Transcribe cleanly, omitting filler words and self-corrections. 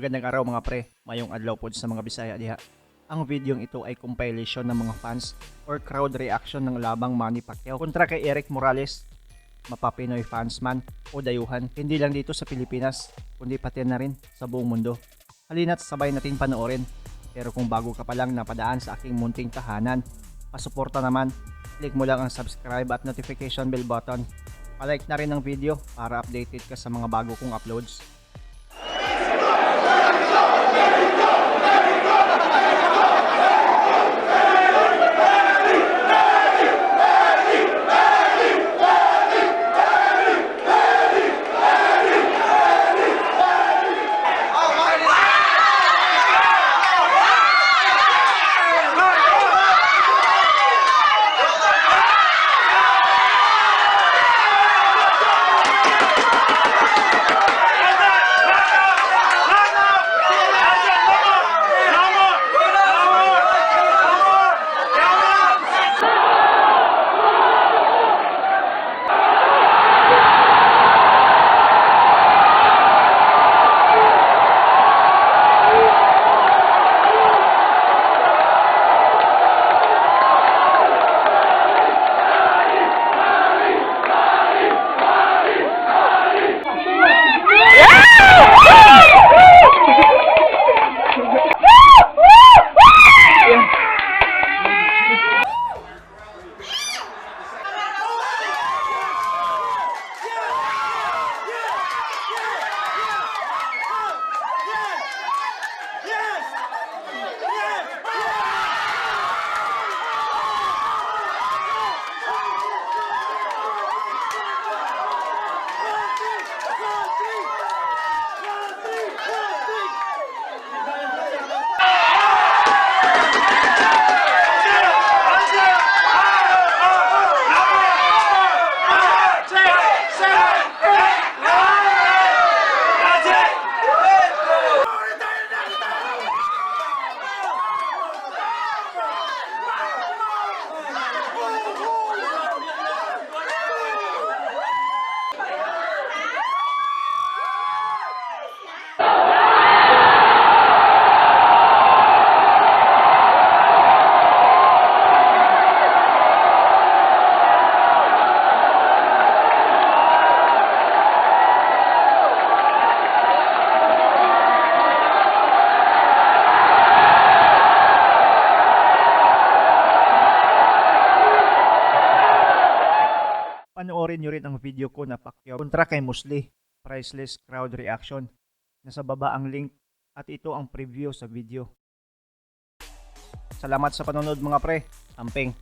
Magandang araw mga pre, maayong adlaw po sa mga Bisaya diha. Ang videong ito ay compilation ng mga fans or crowd reaction ng labang Manny Pacquiao kontra kay Eric Morales. Mapapinoy fans man o dayuhan, hindi lang dito sa Pilipinas, kundi pati na rin sa buong mundo. Halina't sabay natin panoorin. Pero kung bago ka pa lang napadaan sa aking munting tahanan, pasuporta naman, click mo lang ang subscribe at notification bell button. Palike na rin ang video para updated ka sa mga bago kong uploads. Panoorin nyo rin ang video ko na Pacquiao kontra kay Mosley, priceless crowd reaction. Nasa baba ang link at ito ang preview sa video. Salamat sa panonood mga pre. Amping.